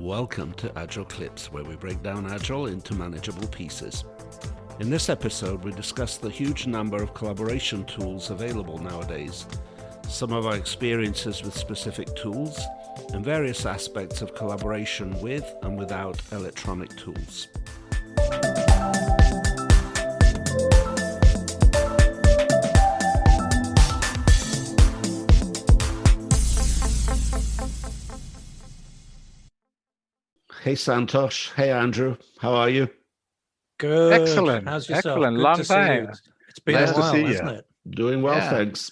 Welcome to Agile Clips, where we break down Agile into manageable pieces. In this episode, we discuss the huge number of collaboration tools available nowadays, some of our experiences with specific tools, and various aspects of collaboration with and without electronic tools. Hey Santosh, hey Andrew, how are you? Good. Excellent. How's yourself? Excellent. Good Long to see you. time. It's been Nice a to while, see hasn't you. it? Doing well, Yeah. thanks.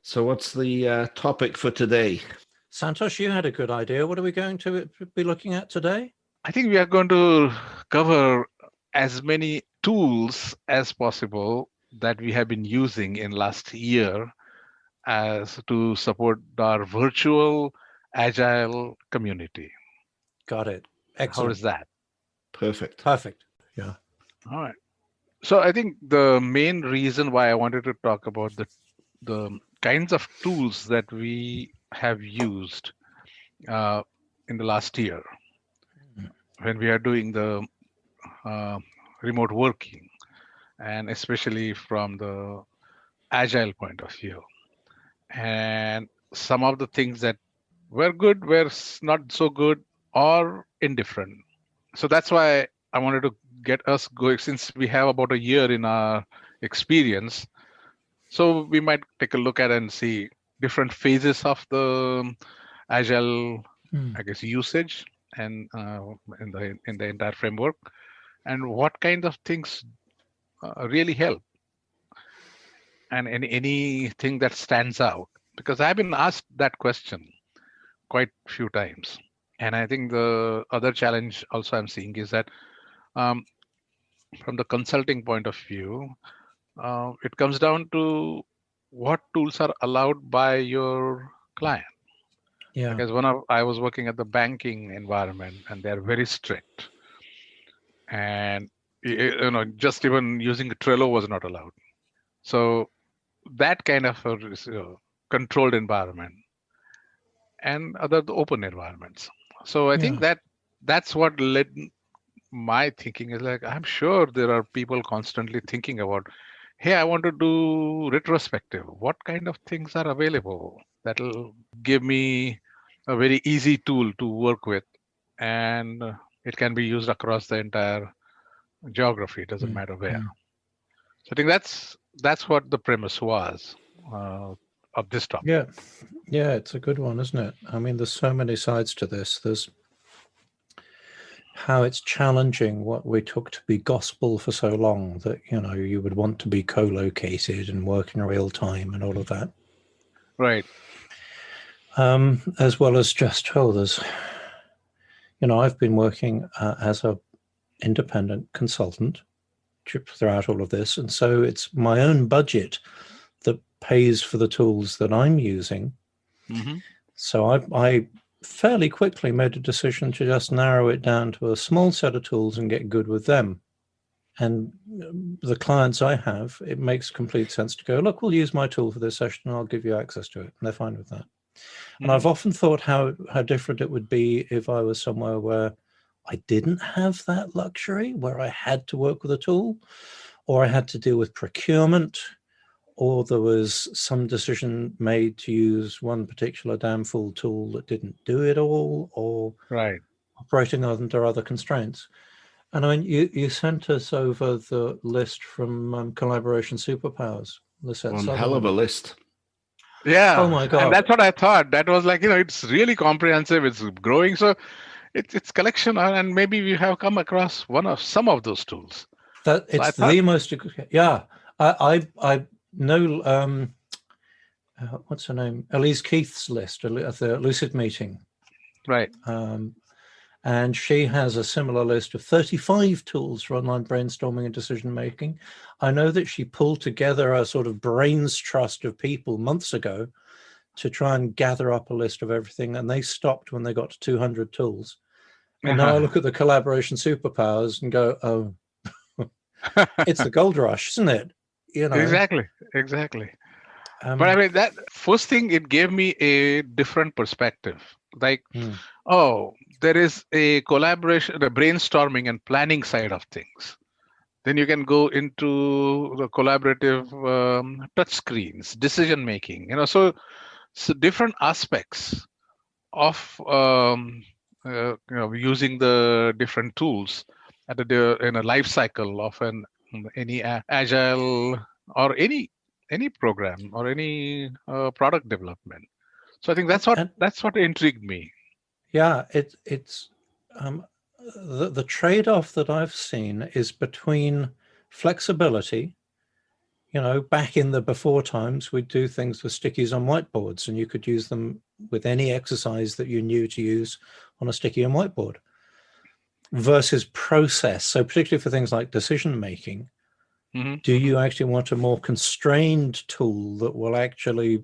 So what's the topic for today? Santosh, you had a good idea. What are we going to be looking at today? I think we are going to cover as many tools as possible that we have been using in last year as to support our virtual agile community. Got it. How Excellent. is that? Perfect. Perfect. Yeah. All right. So I think the main reason why I wanted to talk about the kinds of tools that we have used in the last year when we are doing the remote working, and especially from the agile point of view. And some of the things that were good were not so good or indifferent. So that's why I wanted to get us going, since we have about a year in our experience. So we might take a look at and see different phases of the agile, I guess, usage and in the entire framework, and what kind of things really help, and anything that stands out. Because I've been asked that question quite a few times, and I think the other challenge also I'm seeing is that from the consulting point of view, it comes down to what tools are allowed by your client. Yeah. Because I was working at the banking environment, and they're very strict, and just even using Trello was not allowed. So that kind of a controlled environment, and the open environments. So I think that's what led my thinking is like, I'm sure there are people constantly thinking about, hey, I want to do retrospective. What kind of things are available that'll give me a very easy tool to work with, and it can be used across the entire geography. It doesn't matter where. So I think that's what the premise was of this topic. Yeah, it's a good one, isn't it? I mean, there's so many sides to this. There's how it's challenging what we took to be gospel for so long, that you would want to be co-located and work in real time and all of that. Right. As well as just there's I've been working as a independent consultant throughout all of this, and so it's my own budget that pays for the tools that I'm using. So I fairly quickly made a decision to just narrow it down to a small set of tools and get good with them. And the clients I have, it makes complete sense to go, look, we'll use my tool for this session and I'll give you access to it. And they're fine with that. And I've often thought how different it would be if I was somewhere where I didn't have that luxury, where I had to work with a tool, or I had to deal with procurement, or there was some decision made to use one particular damn fool tool that didn't do it all, or operating under other constraints. And I mean, you sent us over the list from Collaboration Superpowers. One hell of a list. Yeah. Oh my God. And that's what I thought. That was like, it's really comprehensive. It's growing. So it's collection, and maybe we have come across some of those tools. It's the most. Yeah. I know, what's her name? Elise Keith's list at the Lucid meeting. Right. And she has a similar list of 35 tools for online brainstorming and decision making. I know that she pulled together a sort of brains trust of people months ago to try and gather up a list of everything, and they stopped when they got to 200 tools. And now I look at the Collaboration Superpowers and go, oh, it's the gold rush, isn't it? Exactly. But I mean, that first thing, it gave me a different perspective. Like, Mm. oh, there is a collaboration, the brainstorming and planning side of things. Then you can go into the collaborative touch screens, decision making. So different aspects of using the different tools in a life cycle of any agile or any program or any product development. So I think And that's what intrigued me. yeah, it's um, the trade-off that I've seen is between flexibility. Back in the before times, we'd do things with stickies on whiteboards, and you could use them with any exercise that you knew to use on a sticky on whiteboard. Versus process. So particularly for things like decision making, do you actually want a more constrained tool that will actually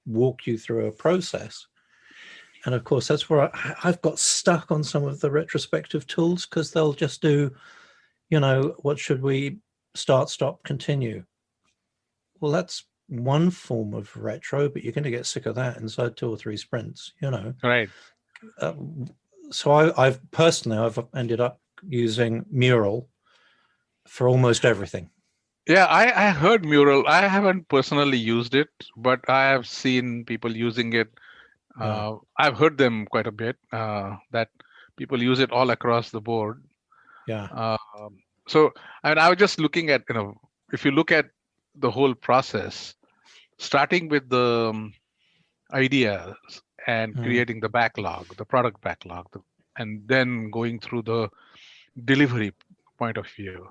walk you through a process? And of course, that's where I've got stuck on some of the retrospective tools, because they'll just do, what should we start, stop, continue? Well, that's one form of retro, but you're going to get sick of that inside 2 or 3 sprints, Right. So I've ended up using Mural for almost everything. Yeah, I heard Mural. I haven't personally used it, but I have seen people using it. I've heard them quite a bit, that people use it all across the board. Yeah. So, I was just looking at, if you look at the whole process, starting with the ideas and creating the backlog, the product backlog, and then going through the delivery point of view.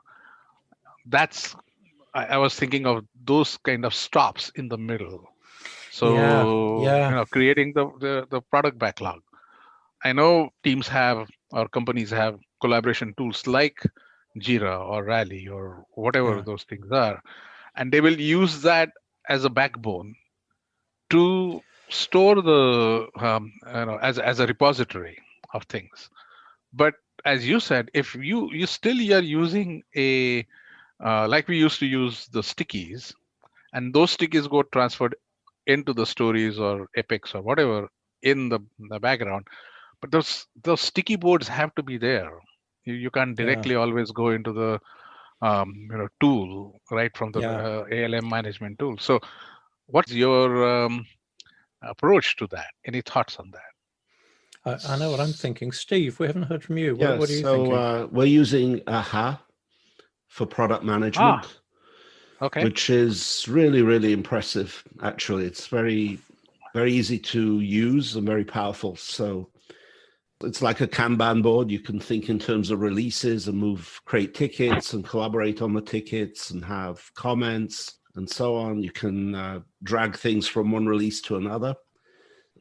I was thinking of those kind of stops in the middle. So, Yeah. creating the product backlog. I know teams have, or companies have, collaboration tools like Jira or Rally or whatever those things are, and they will use that as a backbone to store the as a repository of things. But as you said, if you still are using a like we used to use the stickies, and those stickies go transferred into the stories or epics or whatever in the background, but those sticky boards have to be there. You can't directly always go into the tool right from the ALM management tool. So what's your approach to that? Any thoughts on that? I know what I'm thinking. Steve, we haven't heard from you. Yeah, What are you thinking? we're using AHA for product management, Okay. which is really, really impressive. Actually, it's very, very easy to use and very powerful. So it's like a Kanban board. You can think in terms of releases and create tickets and collaborate on the tickets and have comments and so on. You can drag things from one release to another.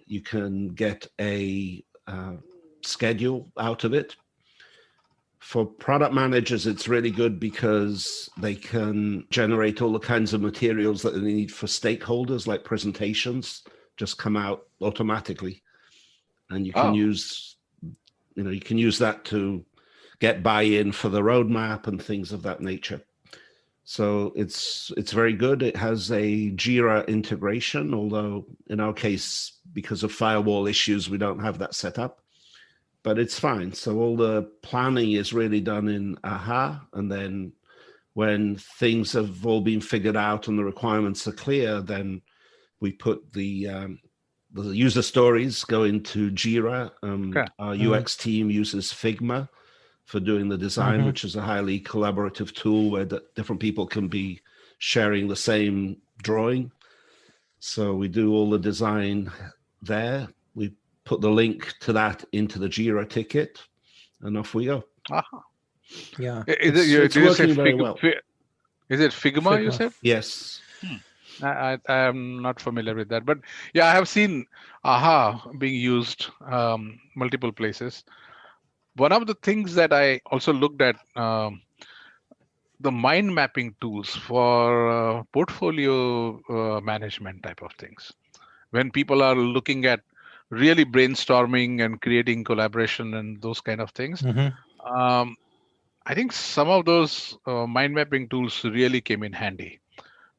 You can get a schedule out of it. For product managers, it's really good because they can generate all the kinds of materials that they need for stakeholders, like presentations, just come out automatically. And you can use that to get buy-in for the roadmap and things of that nature. So it's very good. It has a Jira integration, although in our case, because of firewall issues, we don't have that set up. But it's fine. So all the planning is really done in AHA. And then when things have all been figured out and the requirements are clear, then we put the user stories go into Jira. Our UX team uses Figma for doing the design, which is a highly collaborative tool where different people can be sharing the same drawing. So we do all the design there. We put the link to that into the Jira ticket, and off we go. Yeah. It's working very well. Is it Figma, you said? Yes. I am not familiar with that, but yeah, I have seen AHA being used multiple places. One of the things that I also looked at, the mind mapping tools for portfolio management type of things. When people are looking at really brainstorming and creating collaboration and those kind of things, I think some of those mind mapping tools really came in handy,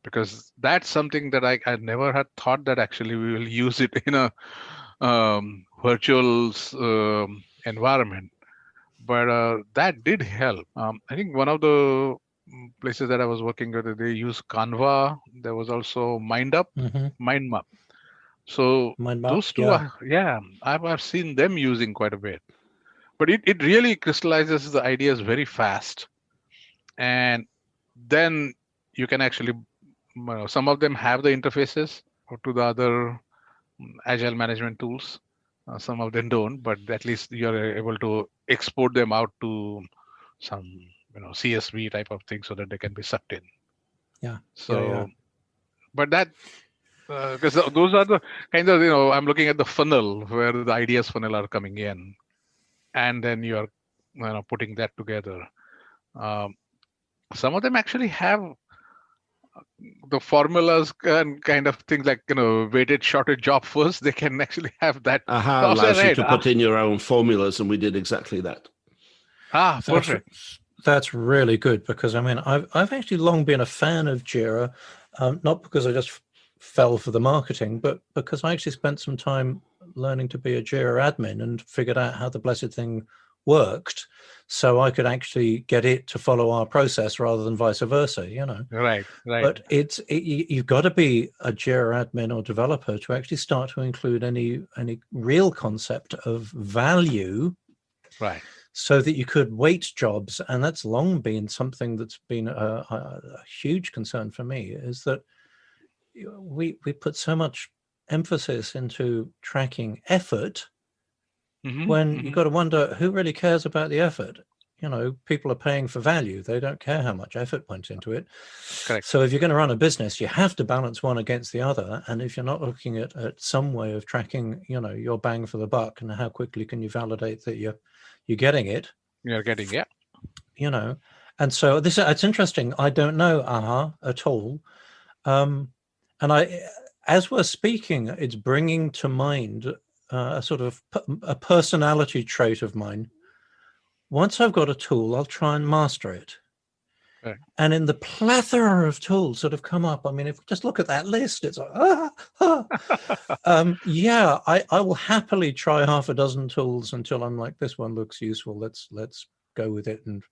because that's something that I never had thought that actually we will use it in a virtual environment, but that did help. I think one of the places that I was working with, they use Canva. There was also MindUp, Mm-hmm. MindMap. So Mind map. those two Yeah. are, yeah, I've seen them using quite a bit. But it really crystallizes the ideas very fast, and then you can actually, some of them have the interfaces to the other agile management tools. Some of them don't, but at least you're able to export them out to some CSV type of thing so that they can be sucked in. Yeah. So, but that because those are the kind of I'm looking at the funnel where the ideas funnel are coming in, and then you're putting that together. Um, some of them actually have the formulas and kind of things like weighted shorted job first. They can actually have that. Aha So I was like, allows you right, to put in your own formulas, and we did exactly that. That's perfect. that's really good, because I mean I've actually long been a fan of Jira, not because I just fell for the marketing, but because I actually spent some time learning to be a Jira admin and figured out how the blessed thing worked, so I could actually get it to follow our process rather than vice versa. Right. But you've got to be a Jira admin or developer to actually start to include any real concept of value, Right. so that you could weight jobs. And that's long been something that's been a huge concern for me, is that we put so much emphasis into tracking effort, when you've got to wonder who really cares about the effort. People are paying for value. They don't care how much effort went into it. Correct. So if you're going to run a business, you have to balance one against the other. And if you're not looking at some way of tracking, your bang for the buck, and how quickly can you validate that you're getting it, You're getting, yeah. And so it's interesting. I don't know AHA at all. And as we're speaking, it's bringing to mind a sort of a personality trait of mine. Once I've got a tool, I'll try and master it. Right. And in the plethora of tools that have come up, I mean, if we just look at that list, it's like, I will happily try half a dozen tools until I'm like, this one looks useful. Let's go with it and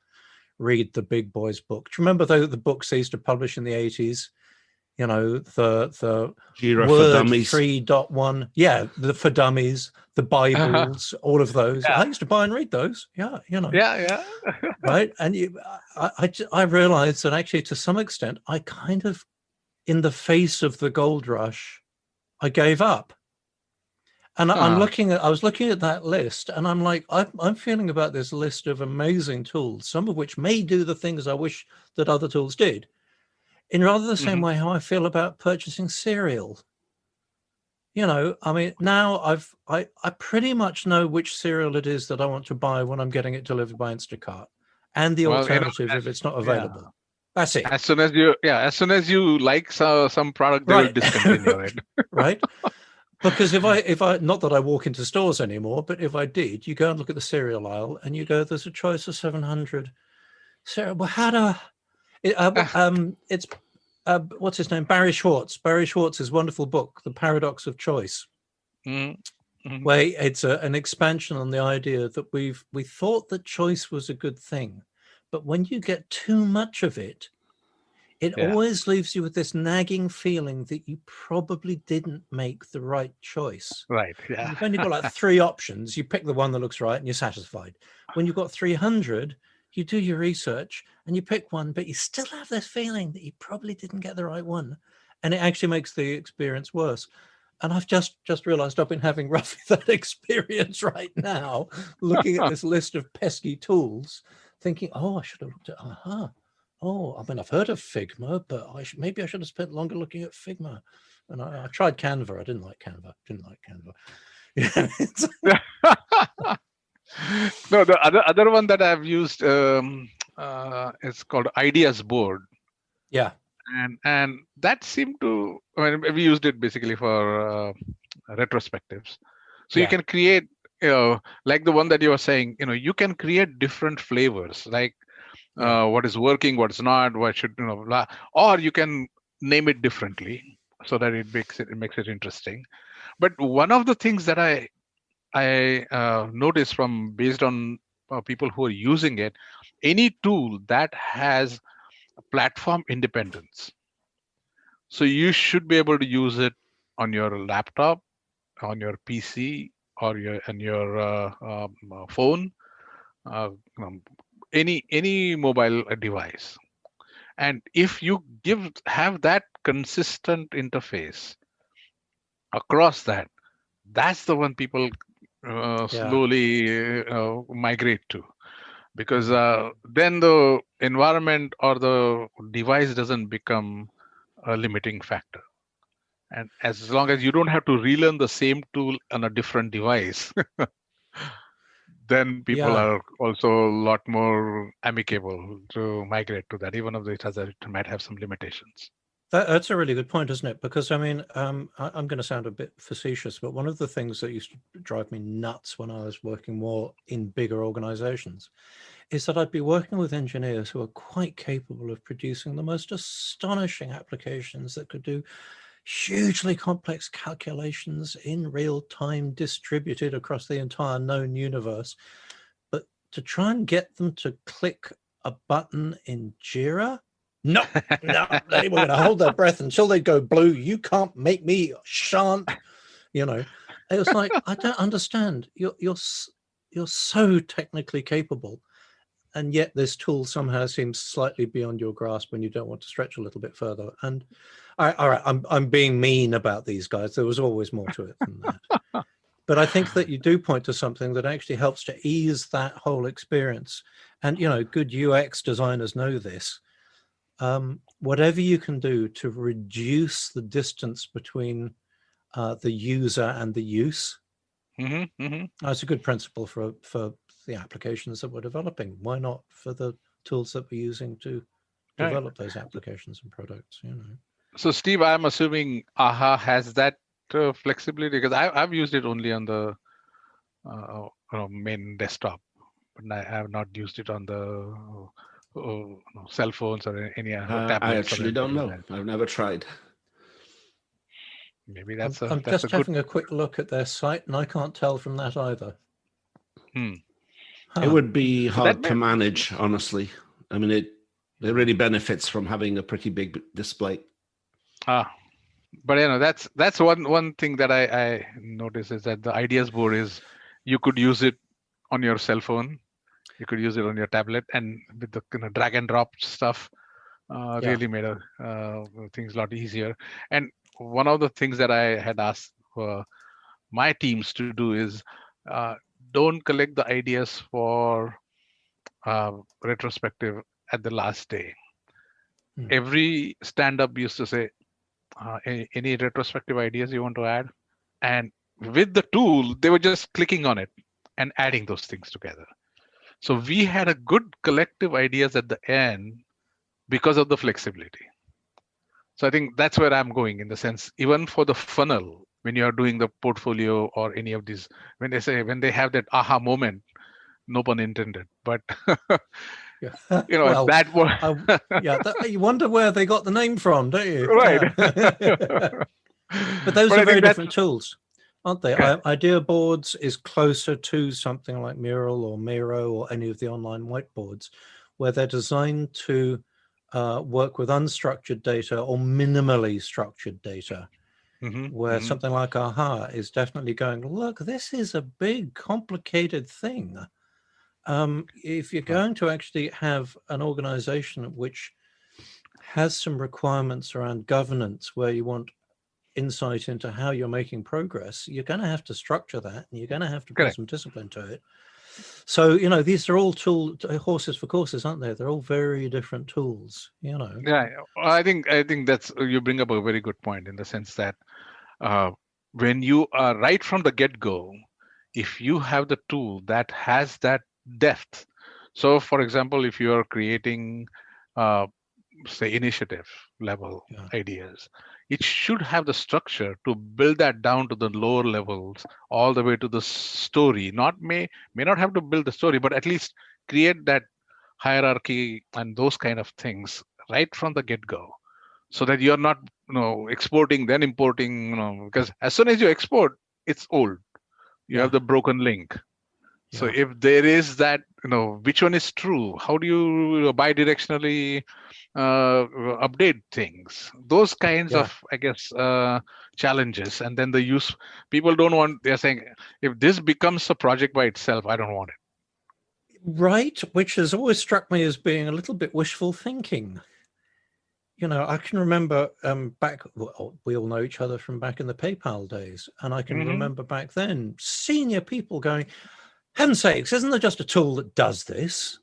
read the big boys book. Do you remember the books they used to publish in the 80s? The Jira Word for Dummies. 3.1. Yeah, the for Dummies, the Bibles, all of those. Yeah. I used to buy and read those. Yeah. Yeah. Right. And I realized that actually, to some extent, I kind of, in the face of the gold rush, I gave up. And I was looking at that list, and I'm like, I'm feeling about this list of amazing tools, some of which may do the things I wish that other tools did, in rather the same way how I feel about purchasing cereal. I mean, now I pretty much know which cereal it is that I want to buy when I'm getting it delivered by Instacart, and the alternative if it's not available. Yeah. That's it. As soon as you like some product, they will discontinue it. Right. Because if I not that I walk into stores anymore, but if I did, you go and look at the cereal aisle and you go, there's a choice of 700 cereal. Well, how do it's what's his name? Barry Schwartz. Barry Schwartz's wonderful book, The Paradox of Choice, where it's an expansion on the idea that we thought that choice was a good thing, but when you get too much of it, it always leaves you with this nagging feeling that you probably didn't make the right choice. Right. Yeah. You've only got like 3 options. You pick the one that looks right and you're satisfied. When you've got 300, you do your research and you pick one, but you still have this feeling that you probably didn't get the right one. And it actually makes the experience worse. And I've just realized I've been having roughly that experience right now, looking at this list of pesky tools, thinking, oh, I should have looked at AHA. Oh, I mean, I've heard of Figma, but maybe I should have spent longer looking at Figma. And I tried Canva. I didn't like Canva. No, the other one that I've used is called Ideas Board. Yeah. And that seemed to, I mean, we used it basically for retrospectives. So you can create, like the one that you were saying, you can create different flavors, like what is working, what's not, what should, blah, or you can name it differently so that it makes it interesting. But one of the things that I noticed from based on people who are using it, any tool that has platform independence. So you should be able to use it on your laptop, on your PC, or on your phone, uh, um, any mobile device. And if you have that consistent interface across that, that's the one people Yeah. slowly migrate to, because then the environment or the device doesn't become a limiting factor. And as long as you don't have to relearn the same tool on a different device, then people Yeah. are also a lot more amicable to migrate to that, even if it might have some limitations. That's a really good point, isn't it? Because I mean, I'm going to sound a bit facetious, but one of the things that used to drive me nuts when I was working more in bigger organizations is that I'd be working with engineers who are quite capable of producing the most astonishing applications that could do hugely complex calculations in real time, distributed across the entire known universe. But to try and get them to click a button in Jira, no, they were going to hold their breath until they go blue. You can't make me, shan't. You know, it was like, I don't understand. You're so technically capable, and yet this tool somehow seems slightly beyond your grasp when you don't want to stretch a little bit further. And all right, I'm being mean about these guys. There was always more to it than that. But I think that you do point to something that actually helps to ease that whole experience. And, you know, good UX designers know this. Whatever you can do to reduce the distance between the user and the use, that's a good principle for the applications that we're developing. Why not for the tools that we're using to develop those applications and products? You know. So, Steve, I'm assuming AHA has that flexibility, because I've used it only on the main desktop, but I have not used it on the cell phones or any tablets. I actually don't know. I've never tried. Maybe that's I'm just having a quick look at their site, and I can't tell from that either. It would be hard to manage, honestly. I mean, it really benefits from having a pretty big display. But you know, that's one thing that I noticed is that the ideas board is, you could use it on your cell phone, you could use it on your tablet, and with the drag and drop stuff, really made things a lot easier. And one of the things that I had asked my teams to do is don't collect the ideas for retrospective at the last day. Every stand-up used to say, any retrospective ideas you want to add? And with the tool, they were just clicking on it and adding those things together. So we had a good collective ideas at the end because of the flexibility. So I think that's where I'm going, in the sense, even for the funnel, when you are doing the portfolio or any of these, when they have that aha moment, no pun intended, but you know, well, that was you wonder where they got the name from, don't you? Right. But those are very different tools, aren't they? Idea boards is closer to something like Mural or Miro or any of the online whiteboards, where they're designed to work with unstructured data or minimally structured data. Where something like AHA is definitely going, look, this is a big, complicated thing. If you're going to actually have an organization which has some requirements around governance, where you want insight into how you're making progress, you're going to have to structure that, and you're going to have to put some discipline to it. So, you know, these are all horses for courses, aren't they? They're all very different tools, you know. Yeah, I think that's, you bring up a very good point, in the sense that when you are right from the get-go, if you have the tool that has that depth. So, for example, if you are creating, say, initiative level ideas, it should have the structure to build that down to the lower levels, all the way to the story. May not have to build the story, but at least create that hierarchy and those kind of things right from the get-go, so that you're not exporting, then importing, because as soon as you export, it's old. You have the broken link. So if there is that, which one is true? How do you bidirectionally update things? Those kinds of, I guess, challenges. And then the use, people don't want, they're saying, if this becomes a project by itself, I don't want it. Right, which has always struck me as being a little bit wishful thinking. I can remember back, we all know each other from back in the PayPal days, and I can remember back then senior people going, heaven's sakes, isn't there just a tool that does this?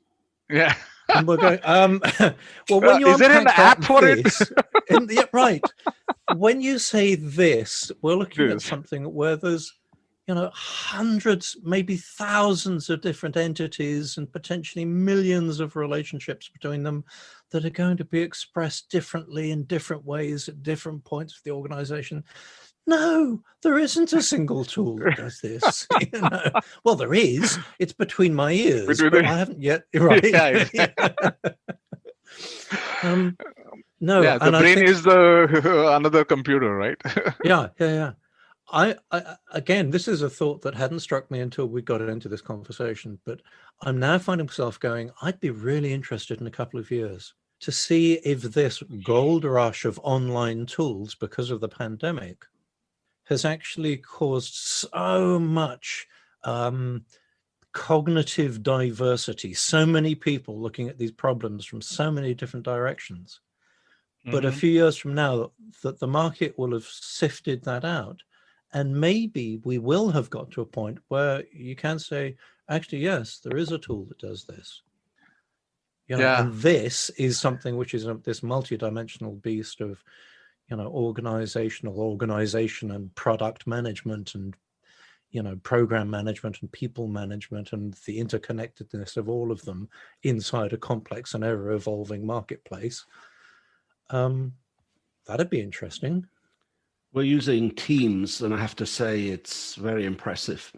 Yeah. And we're going, well, when you is there an app for this, right. When you say this, we're looking at something where there's, hundreds, maybe thousands of different entities and potentially millions of relationships between them that are going to be expressed differently in different ways at different points of the organization. No, there isn't a single tool that does this. Well, there is. It's between my ears, but I haven't yet. Right. No. Yeah, the brain is the another computer, right? Yeah. I again, this is a thought that hadn't struck me until we got into this conversation, but I'm now finding myself going, I'd be really interested in a couple of years to see if this gold rush of online tools because of the pandemic has actually caused so much cognitive diversity, so many people looking at these problems from so many different directions. But a few years from now, that the market will have sifted that out. And maybe we will have got to a point where you can say, actually, yes, there is a tool that does this. And this is something which is this multidimensional beast of, organization and product management and, program management and people management and the interconnectedness of all of them inside a complex and ever-evolving marketplace. That'd be interesting. We're using Teams, and I have to say it's very impressive.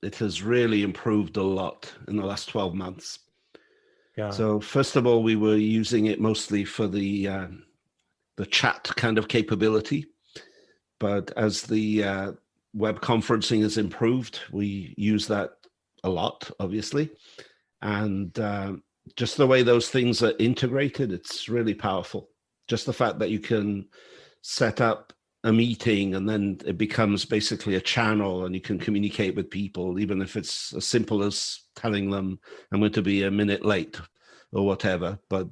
It has really improved a lot in the last 12 months. Yeah. So first of all, we were using it mostly for the chat kind of capability. But as the web conferencing has improved, we use that a lot, obviously. And just the way those things are integrated, it's really powerful. Just the fact that you can set up a meeting and then it becomes basically a channel and you can communicate with people, even if it's as simple as telling them I'm going to be a minute late or whatever, but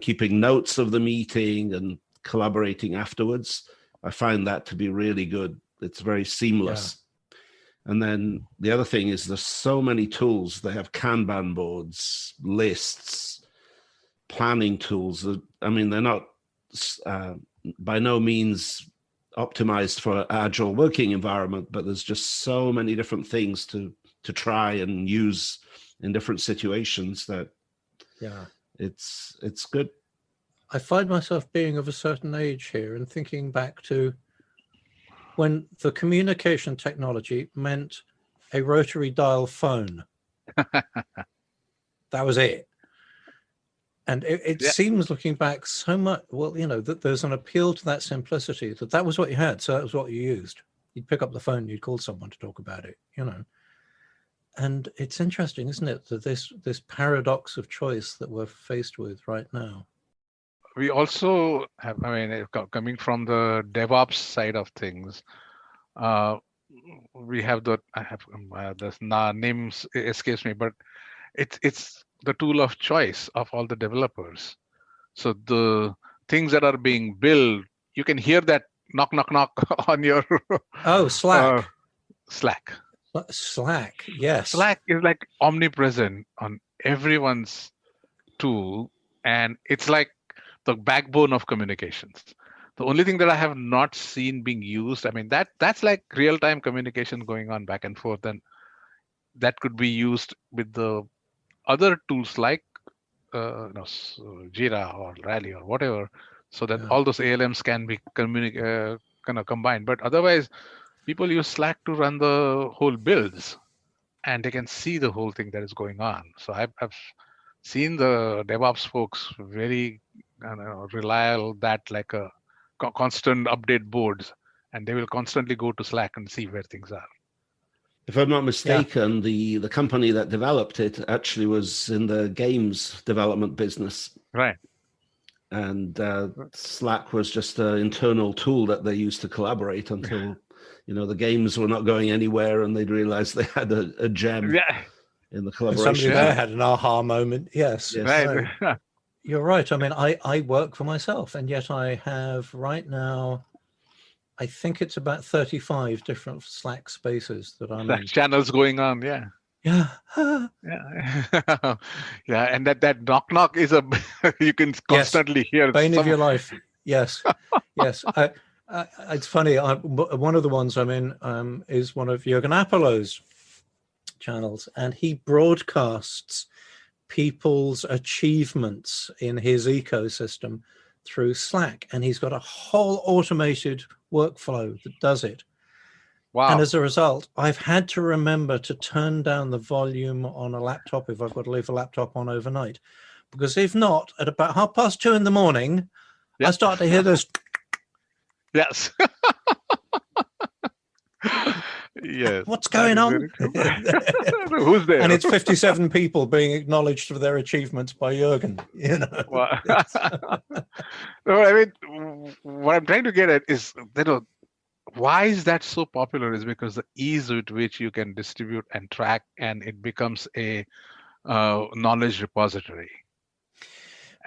keeping notes of the meeting and collaborating afterwards. I find that to be really good. It's very seamless. And then the other thing is there's so many tools. They have Kanban boards, lists, planning tools. I mean, they're not by no means optimized for agile working environment, but there's just so many different things to try and use in different situations that it's good. I find myself being of a certain age here and thinking back to when the communication technology meant a rotary dial phone. That was it. And it seems, looking back, so much, that there's an appeal to that simplicity, that was what you had, so that was what you used. You'd pick up the phone, you'd call someone to talk about it, And it's interesting, isn't it, that this paradox of choice that we're faced with right now. We also have, coming from the DevOps side of things, we have the names escapes me, but it's the tool of choice of all the developers. So the things that are being built, you can hear that knock, knock, knock on your Slack. Slack. Yes. Slack is like omnipresent on everyone's tool, and it's like the backbone of communications. The only thing that I have not seen being used, that's like real-time communication going on back and forth, and that could be used with the other tools like Jira or Rally or whatever, so that all those ALMs can be kind of combined. But otherwise, people use Slack to run the whole builds, and they can see the whole thing that is going on. So I've seen the DevOps folks very rely on that like a constant update boards, and they will constantly go to Slack and see where things are. If I'm not mistaken, the company that developed it actually was in the games development business. Right. And Slack was just an internal tool that they used to collaborate until, the games were not going anywhere and they'd realized they had a gem in the collaboration. Somebody there had an aha moment. Yes. Right. No, you're right. I mean, I work for myself, and yet I have right now, I think it's about 35 different Slack spaces that I'm in. Channels going on. Yeah. Yeah. Yeah. Yeah. And that knock is you can constantly hear. Bane of your life. Yes. Yes. It's funny. One of the ones I'm in is one of Jürgen Apollo's channels, and he broadcasts people's achievements in his ecosystem through Slack, and he's got a whole automated workflow that does it. Wow. And as a result, I've had to remember to turn down the volume on a laptop if I've got to leave a laptop on overnight, because if not, at about 2:30 in the morning, I start to hear this. Yes. Yes. What's going on? Who's there? And it's 57 people being acknowledged for their achievements by Jürgen. Wow. No, I mean, what I'm trying to get at is, why is that so popular? Is because the ease with which you can distribute and track, and it becomes a knowledge repository.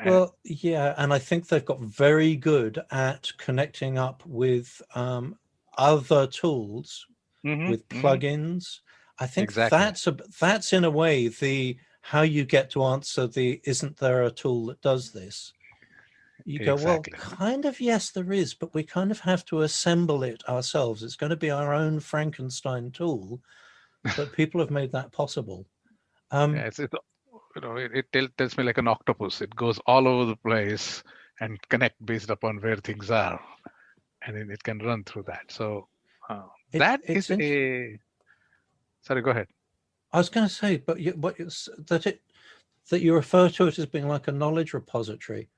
Well, yeah, and I think they've got very good at connecting up with other tools, with plugins. I think that's in a way how you get to answer isn't there a tool that does this? You go, well, kind of, yes, there is, but we kind of have to assemble it ourselves. It's going to be our own Frankenstein tool, but people have made that possible. It tells me like an octopus. It goes all over the place and connect based upon where things are, and then it can run through that. So Sorry, go ahead. I was going to say, but that you refer to it as being like a knowledge repository.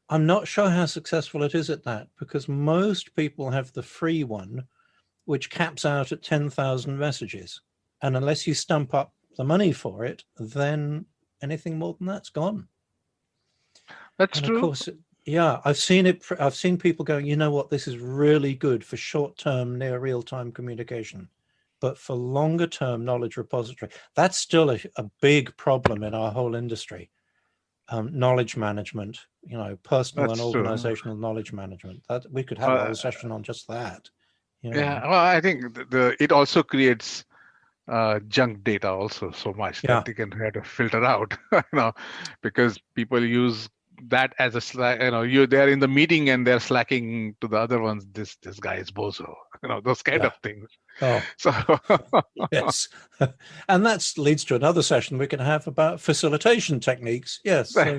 I'm not sure how successful it is at that, because most people have the free one, which caps out at 10,000 messages. And unless you stump up the money for it, then anything more than that's gone. That's true. Of course, yeah, I've seen it. I've seen people going, you know what, this is really good for short-term, near real-time communication. But for longer-term knowledge repository, that's still a big problem in our whole industry. Knowledge management, personal and organizational knowledge management. That we could have a whole session on just that. Yeah, well, I think it also creates junk data also so much that they can have to filter out, because people use that as a Slack. They're in the meeting and they're slacking to the other ones. This guy is bozo. Those kind of things. Oh, so yes, and that leads to another session we can have about facilitation techniques. Yes, so,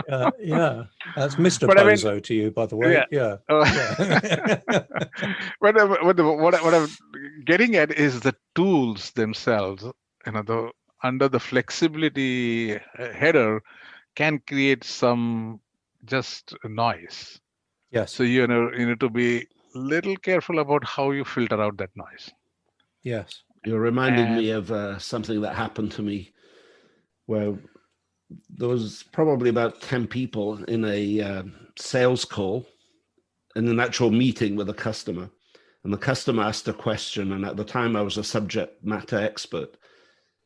that's Mr. Bozo to you, by the way. Yeah. What I'm getting at is the tools themselves. Under the flexibility header, can create some just noise. Yes. So you need to be little careful about how you filter out that noise. Yes. You're reminding me of something that happened to me where there was probably about 10 people in a sales call, in an actual meeting with a customer. And the customer asked a question. And at the time I was a subject matter expert.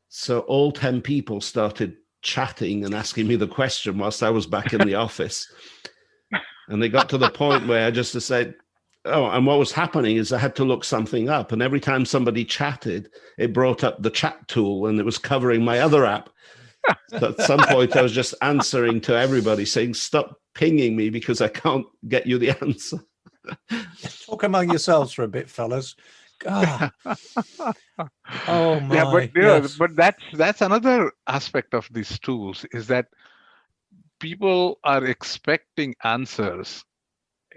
So all 10 people started chatting and asking me the question whilst I was back in the office. And they got to the point where I just said, and what was happening is I had to look something up. And every time somebody chatted, it brought up the chat tool and it was covering my other app. So at some point, I was just answering to everybody saying, stop pinging me because I can't get you the answer. Talk among yourselves for a bit, fellas. God. Oh my. Yeah, but that's another aspect of these tools, is that people are expecting answers.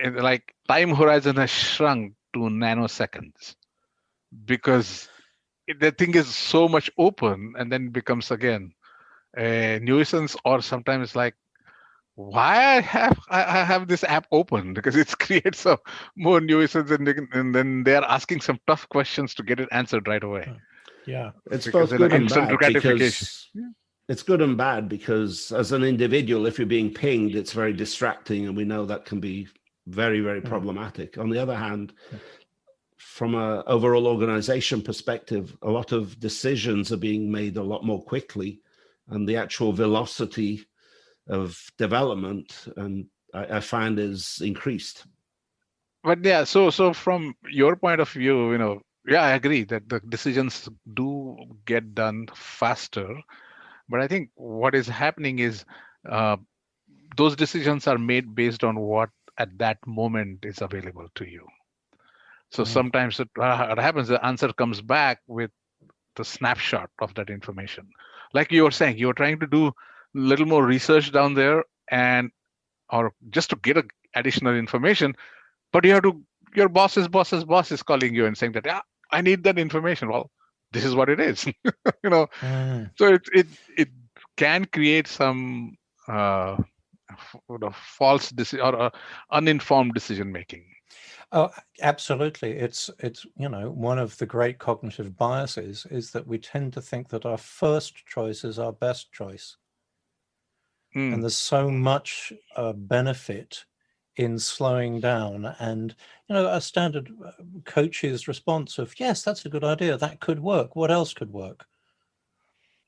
And like time horizon has shrunk to nanoseconds because the thing is so much open, and then it becomes again a nuisance, or sometimes like, why I have this app open, because it creates a more nuisance, and then they're asking some tough questions to get it answered right away. Yeah. It's Because both then good and instant bad gratification. because it's good and bad because as an individual, if you're being pinged, it's very distracting, and we know that can be very, very problematic. On the other hand, from an overall organization perspective, a lot of decisions are being made a lot more quickly, and the actual velocity of development, and I find, is increased. But yeah, so from your point of view, yeah, I agree that the decisions do get done faster. But I think what is happening is uh, those decisions are made based on what at that moment is available to you. So sometimes what happens, the answer comes back with the snapshot of that information. Like you were saying, you were trying to do a little more research down there, and or just to get additional information, but you have to, your boss's boss is calling you and saying that, yeah, I need that information. Well, this is what it is. So it can create some false decision or uninformed decision making. Oh, absolutely. It's one of the great cognitive biases is that we tend to think that our first choice is our best choice. And there's so much benefit in slowing down, and a standard coach's response of, yes, that's a good idea, that could work, what else could work,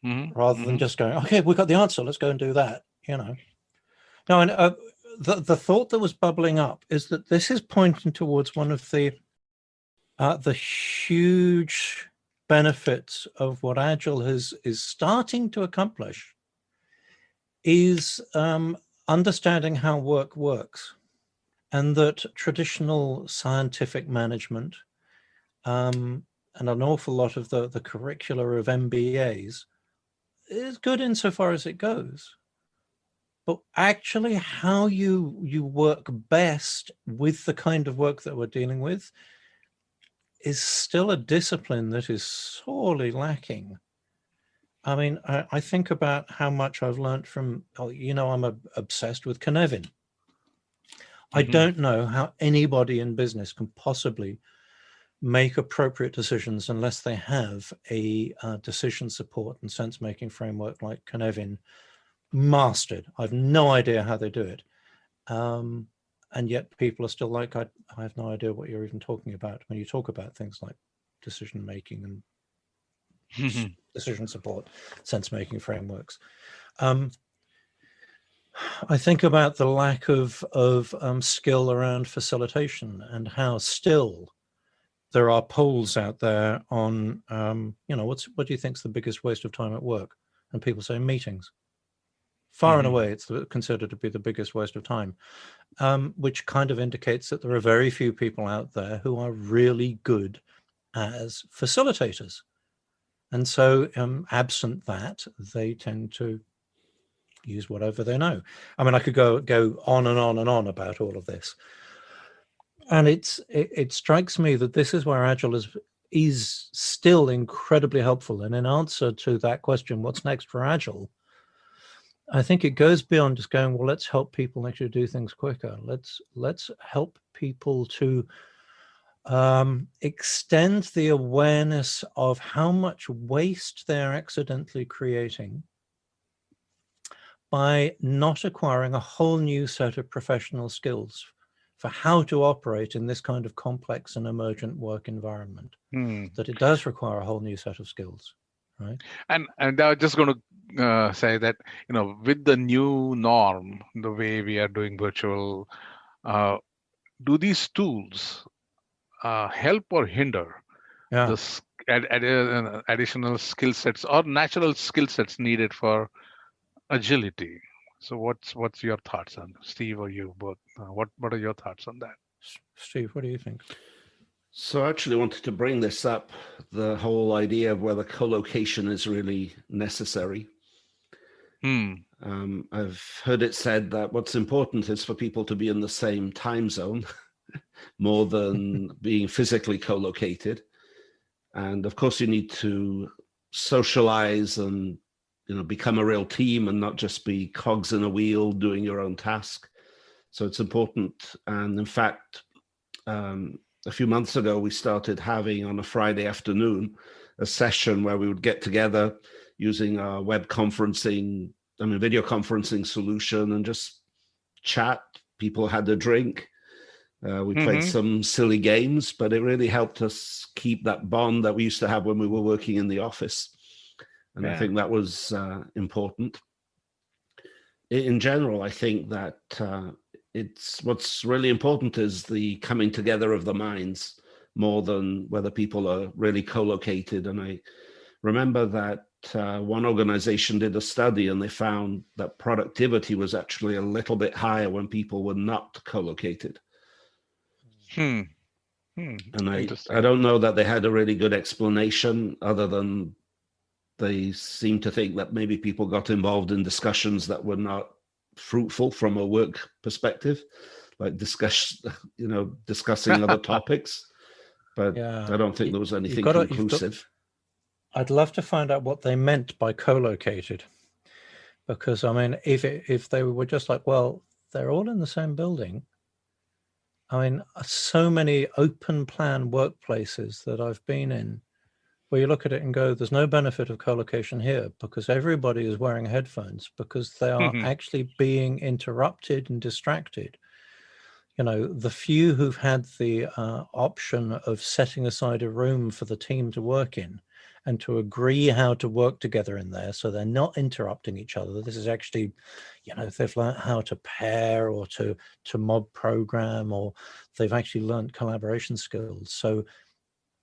rather than just going, okay, we've got the answer, let's go and do that. Now, and the thought that was bubbling up is that this is pointing towards one of the huge benefits of what Agile is starting to accomplish is understanding how work works, and that traditional scientific management and an awful lot of the curricula of MBAs is good insofar as it goes. But actually how you work best with the kind of work that we're dealing with is still a discipline that is sorely lacking. I mean, I think about how much I've learned from, I'm obsessed with Cynefin. I don't know how anybody in business can possibly make appropriate decisions unless they have a decision support and sense-making framework like Cynefin mastered. I've no idea how they do it. And yet people are still like, I have no idea what you're even talking about when you talk about things like decision-making and decision support, sense-making frameworks. I think about the lack of skill around facilitation, and how still there are polls out there on, what do you think is the biggest waste of time at work? And people say meetings. Far and away, it's considered to be the biggest waste of time, which kind of indicates that there are very few people out there who are really good as facilitators. And so absent that, they tend to use whatever they know. I mean, I could go on and on and on about all of this. And it strikes me that this is where Agile is still incredibly helpful. And in answer to that question, what's next for Agile? I think it goes beyond just going, well, let's help people actually do things quicker. Let's help people to extend the awareness of how much waste they're accidentally creating by not acquiring a whole new set of professional skills for how to operate in this kind of complex and emergent work environment. That it does require a whole new set of skills, right? And I was just going to say that, with the new norm, the way we are doing virtual, do these tools help or hinder the additional skill sets or natural skill sets needed for agility? So what's your thoughts on, Steve or you both? What are your thoughts on that? Steve, what do you think? So I actually wanted to bring this up, the whole idea of whether co-location is really necessary. I've heard it said that what's important is for people to be in the same time zone more than being physically co-located. And of course you need to socialize and become a real team and not just be cogs in a wheel doing your own task. So it's important. And in fact, a few months ago, we started having on a Friday afternoon a session where we would get together using our video conferencing solution and just chat. People had a drink. We played some silly games, but it really helped us keep that bond that we used to have when we were working in the office. And I think that was important. In general, I think that what's really important is the coming together of the minds more than whether people are really co-located. And I remember that one organization did a study and they found that productivity was actually a little bit higher when people were not co-located. And I don't know that they had a really good explanation other than they seem to think that maybe people got involved in discussions that were not fruitful from a work perspective, like discussing other topics. But I don't think there was anything conclusive. I'd love to find out what they meant by co-located, because I mean, if they were just like, well, they're all in the same building. I mean, so many open plan workplaces that I've been in, where you look at it and go, there's no benefit of co-location here because everybody is wearing headphones because they are actually being interrupted and distracted. The few who've had the option of setting aside a room for the team to work in and to agree how to work together in there so they're not interrupting each other. This is actually, they've learned how to pair or to mob program, or they've actually learned collaboration skills. So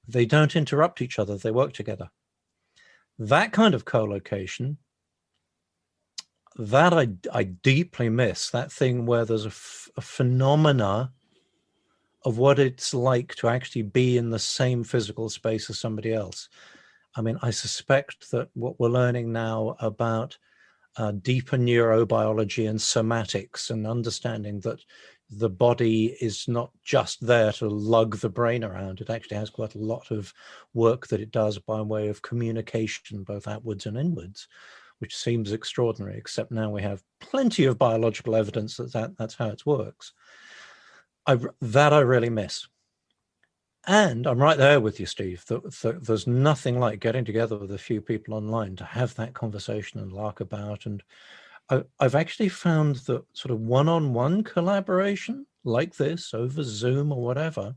they don't interrupt each other, they work together. That kind of co-location, that I deeply miss, that thing where there's a phenomena of what it's like to actually be in the same physical space as somebody else. I mean, I suspect that what we're learning now about deeper neurobiology and somatics and understanding that the body is not just there to lug the brain around. It actually has quite a lot of work that it does by way of communication, both outwards and inwards, which seems extraordinary, except now we have plenty of biological evidence that's how it works. That I really miss. And I'm right there with you, Steve. There's nothing like getting together with a few people online to have that conversation and lark about. And I've actually found that sort of one-on-one collaboration like this over Zoom or whatever,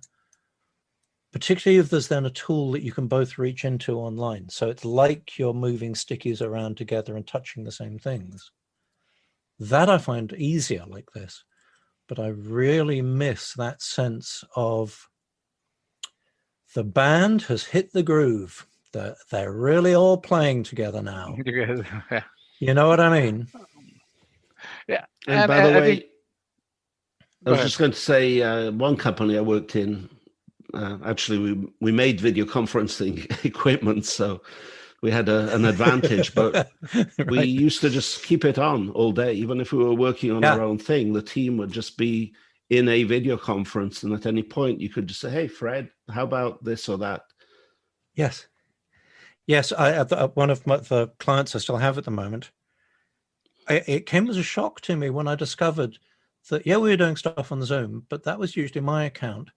particularly if there's then a tool that you can both reach into online. So it's like you're moving stickies around together and touching the same things. That I find easier like this. But I really miss that sense of the band has hit the groove. They're really all playing together now. You know what I mean? Yeah. And by the way, I was just going to say, one company I worked in, actually, we made video conferencing equipment, so we had an advantage, but right. We used to just keep it on all day. Even if we were working on our own thing, the team would just be in a video conference, and at any point you could just say, hey, Fred, how about this or that? Yes. One of the clients I still have at the moment, it came as a shock to me when I discovered that, we were doing stuff on Zoom, but that was usually my account.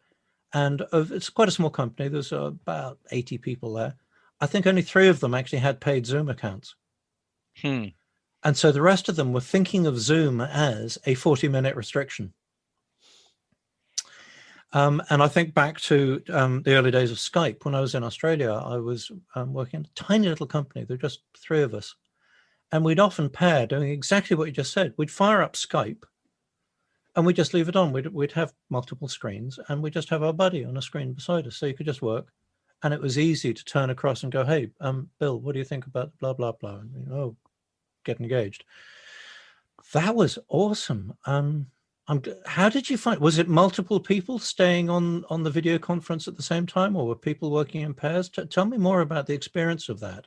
And it's quite a small company. There's about 80 people there. I think only 3 of them actually had paid Zoom accounts. And so the rest of them were thinking of Zoom as a 40-minute restriction. And I think back to the early days of Skype. When I was in Australia, I was working in a tiny little company. There were just 3 of us. And we'd often pair doing exactly what you just said. We'd fire up Skype and we'd just leave it on. We'd have multiple screens and we'd just have our buddy on a screen beside us. So you could just work. And it was easy to turn across and go, hey, Bill, what do you think about blah, blah, blah? And, get engaged. That was awesome. How did you find, was it multiple people staying on the video conference at the same time, or were people working in pairs? Tell me more about the experience of that.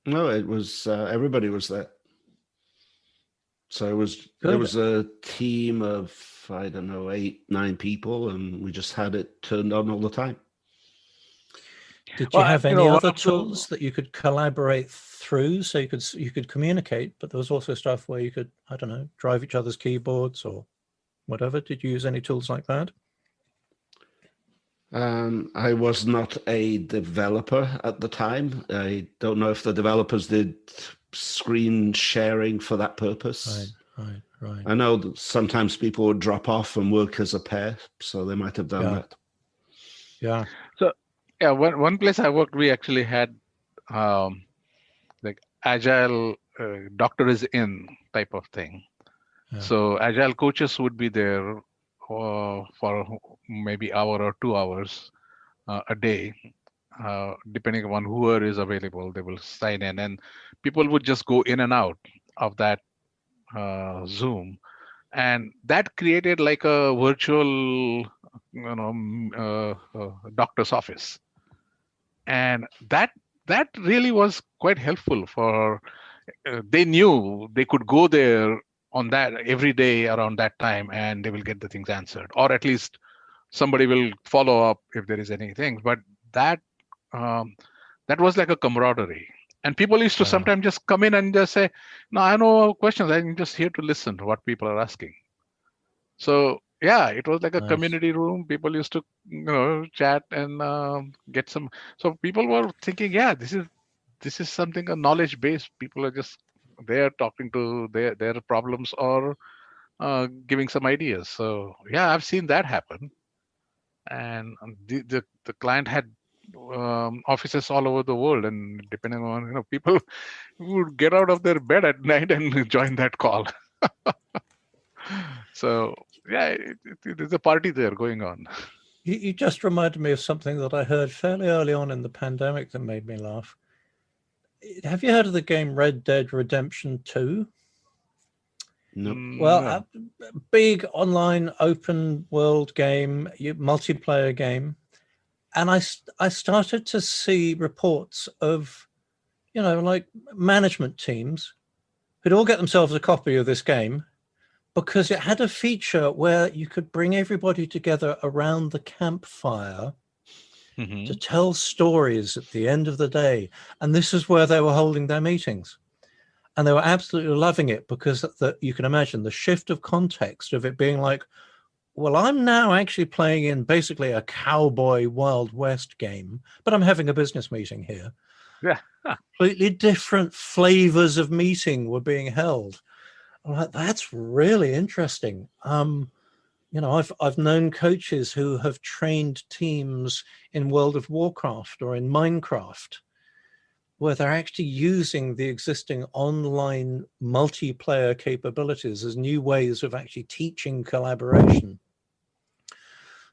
No, it was, everybody was there. So there was a team of, I don't know, 8, 9 people, and we just had it turned on all the time. Did you have any one other of the- tools that you could collaborate through? So you could tools that you could collaborate through, so you could communicate, but there was also stuff where you could, I don't know, drive each other's keyboards or whatever. Did you use any tools like that? I was not a developer at the time. I don't know if the developers did screen sharing for that purpose. Right. I know that sometimes people would drop off and work as a pair, so they might have done that. Yeah. So yeah, one place I worked, we actually had like agile doctor is in type of thing. Yeah. So agile coaches would be there for maybe hour or 2 hours a day, depending upon whoever is available. They will sign in, and people would just go in and out of that Zoom, and that created like a virtual, doctor's office, and that really was quite helpful for. They knew they could go there on that every day around that time, and they will get the things answered, or at least somebody will follow up if there is anything. But that that was like a camaraderie, and people used to Wow. sometimes just come in and just say, no, I have no questions, I'm just here to listen to what people are asking. So yeah, it was like a Nice. community room. People used to chat and get some. So people were thinking, yeah, this is something, a knowledge base. People are just there talking to their problems or giving some ideas. So yeah, I've seen that happen. And the client had offices all over the world, and depending on people would get out of their bed at night and join that call. So yeah, there's a party there going on. You just reminded me of something that I heard fairly early on in the pandemic that made me laugh. Have you heard of the game Red Dead Redemption 2? No. Well, No. a big online open world game, multiplayer game. And I started to see reports of, like management teams who'd all get themselves a copy of this game because it had a feature where you could bring everybody together around the campfire to tell stories at the end of the day. And this is where they were holding their meetings. And they were absolutely loving it because you can imagine the shift of context of it being like, well, I'm now actually playing in basically a cowboy Wild West game, but I'm having a business meeting here. Yeah. Completely different flavors of meeting were being held. I'm like, that's really interesting. I've known coaches who have trained teams in World of Warcraft or in Minecraft, where they're actually using the existing online multiplayer capabilities as new ways of actually teaching collaboration.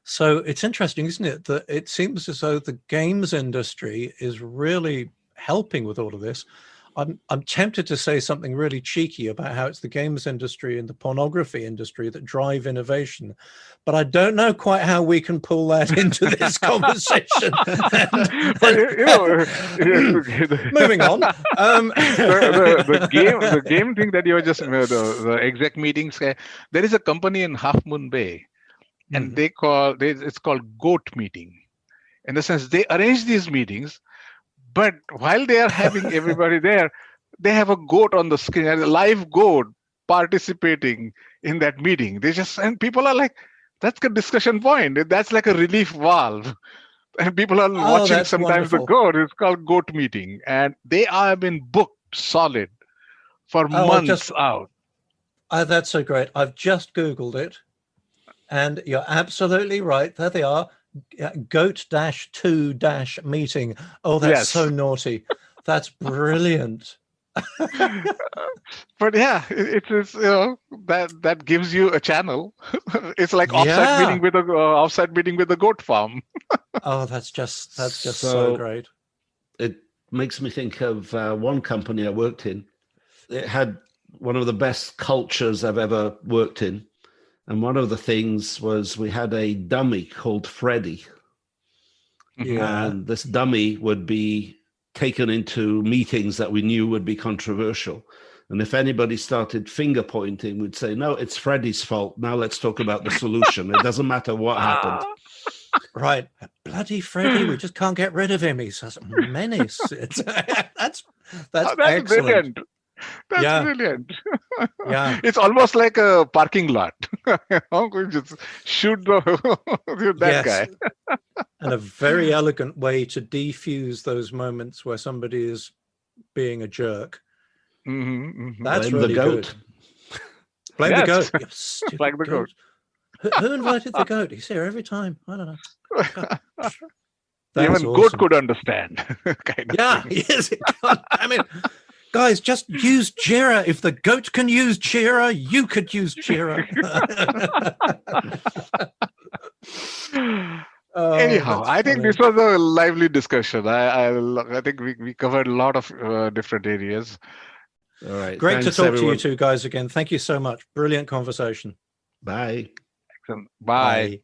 So it's interesting, isn't it, that it seems as though the games industry is really helping with all of this. I'm tempted to say something really cheeky about how it's the games industry and the pornography industry that drive innovation, but I don't know quite how we can pull that into this conversation. Moving on. The game thing that you were just the exec meetings. There is a company in Half Moon Bay, and it's called Goat Meeting. In the sense, they arrange these meetings. But while they are having everybody there, they have a goat on the screen, a live goat participating in that meeting. And people are like, that's a discussion point. That's like a relief valve. And people are watching sometimes wonderful. The goat. It's called Goat Meeting. And they have been booked solid for months out. That's so great. I've just Googled it. And you're absolutely right. There they are. Goat-2-meeting. Oh, that's so naughty. That's brilliant. But yeah, it's that gives you a channel. It's like offsite meeting with the goat farm. Oh, that's just so great. It makes me think of one company I worked in. It had one of the best cultures I've ever worked in. And one of the things was we had a dummy called Freddy. Yeah. And this dummy would be taken into meetings that we knew would be controversial. And if anybody started finger pointing, we'd say, no, it's Freddy's fault. Now let's talk about the solution. It doesn't matter what happened. Right, bloody Freddie, we just can't get rid of him. He's a menace. That's That's excellent. brilliant. That's Yeah. brilliant. Yeah. It's almost like a parking lot. We just shoot that Yes. guy. And a very elegant way to defuse those moments where somebody is being a jerk. That's Blame really the goat. good. Blame the Yes. goat. You stupid Like the goat. Who invited the goat? He's here every time. I don't know. That's Even awesome. goat could understand. Kind of Yeah, thing. yes. God damn it. Guys, just use Jira. If the goat can use Jira, you could use Jira. Oh, Anyhow, that's I think funny. this was a lively discussion. I think we covered a lot of different areas. All right. Great to thanks, talk everyone. to you two guys again. Thank you so much. Brilliant conversation. Bye. Bye.